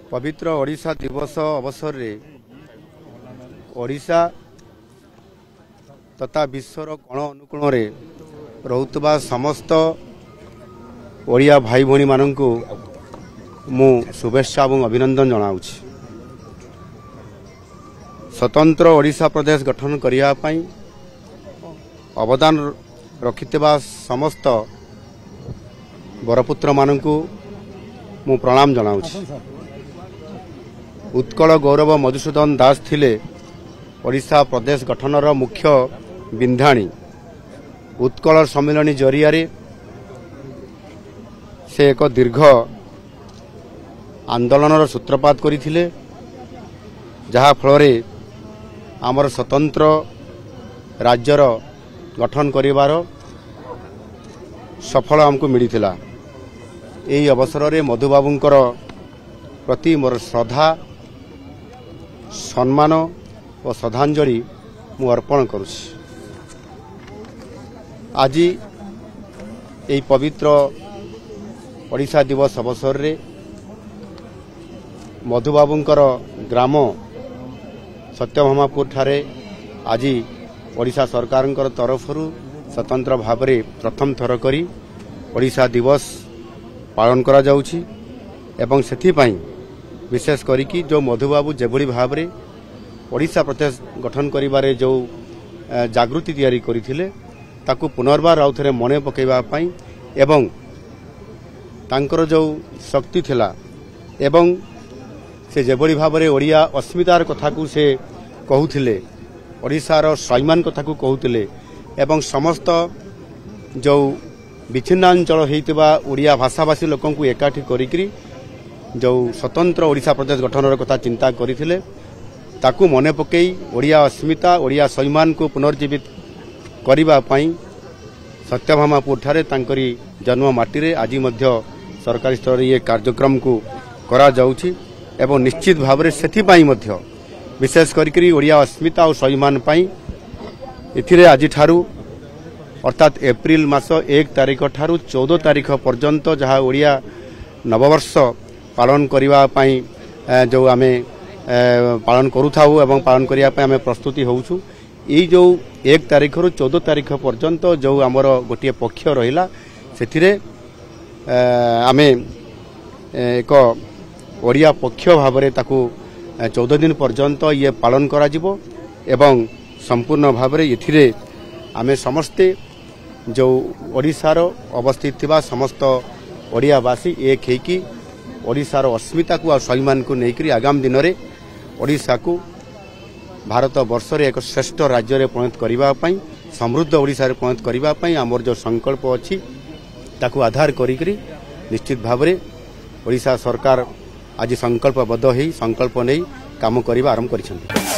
पवित्र ओडिशा दिवस अवसर रे ओडिशा तथा विश्वर कोण अनुकोण रे रहुतबा समस्त ओडिया भाई भणी माननकु मु शुभेच्छा और अभिनंदन जनाउछि। स्वतंत्र ओडिशा प्रदेश गठन करिया पई अवदान रखितबा समस्त बरपुत्र माननकु मु प्रणाम जनाउछि। उत्कल गौरव मधुसूदन दास थिले ओडिशा प्रदेश गठनर मुख्य बिंधाणी। उत्कल सम्मेलन जरिया से एक दीर्घ आंदोलन सूत्रपात करथिले, जहा फल आमर स्वतंत्र राज्यर गठन करिवार सफल हमको मिलिथिला। एही अवसर रे मधुबाबूंकर प्रति मोर श्रद्धा सम्मान और श्रद्धांजलि मु अर्पण करुछि। आज एही पवित्र ओडिशा दिवस अवसर रे मधुबाबूंकर ग्राम सत्यभामापुर ठारे आज ओडिशा सरकार तरफ स्वतंत्र भाव में प्रथम थर करी ओडिशा दिवस पालन करा जाउछि। एवं सेथिपाई विशेष करिकी जो मधुबाबू जेभली भाव में ओडिशा प्रदेश गठन करिबारे जो जागृति तैयारी करिथिले ताकू पुनर्बार आउ थरे मने पकेबा पई एवं तांकर जो शक्ति थिला एवं से जेभली भाव में ओडिया अस्मितार कथा को से कहूथिले, ओडिशार स्वाभिमान कथा को कहूथिले एवं समस्त जो विच्छिन्नांचल होइतिबा ओडिया भाषाभाषी लोकन को एकाठी करिकरी जो स्वतंत्र ओडिशा प्रदेश गठनर कथा चिंता करिथिले ताकू मने पकई ओडिया अस्मिता ओडिया स्वाभिमान को पुनर्जीवित करिबा पई सत्यभामापुर ठारे तांकरी जन्म माटी रे आज मध्य सरकारी स्तर ये कार्यक्रम को करा जाउछि। एवं निश्चित भाव में सेथिपाई मध्य विशेष करिकरी ओडिया अस्मिता और स्वाभिमान पई एथिरे आज ठारू अर्थात एप्रिल मास 1 तारिख ठारू 14 तारिख पर्यंत जहाँ ओडिया नववर्ष पालन करिवा पई जो आमे पालन करूथाउ एवं पालन करिया पई आमे प्रस्तुति होउछु। ई जो 1 तारिख रु 14 तारिख पर्यंत जो आमर गोटे पक्ष रहिला सेथिरे आमे एक ओडिया पक्ष भाव में ताकू 14 दिन पर्यंत ये पालन करा जिवो एवं संपूर्ण भाव में एथिरे आमे समस्ते जो ओडिशार अवस्थित थिबा समस्त ओडियावासी एक हेकी ओडिशार अस्मिता को और स्वाभिमान को लेकर आगामी दिन में ओडिशा को भारत वर्ष रे एक श्रेष्ठ राज्य रे परिणत करिबा पई समृद्ध ओडिशा रे परिणत करिबा पई आमर जो संकल्प अछि ताकू आधार करिकरी निश्चित भाव में ओडिशा सरकार आज संकल्पबद्ध होई संकल्प नहीं काम करिबा आरंभ करिसेंती।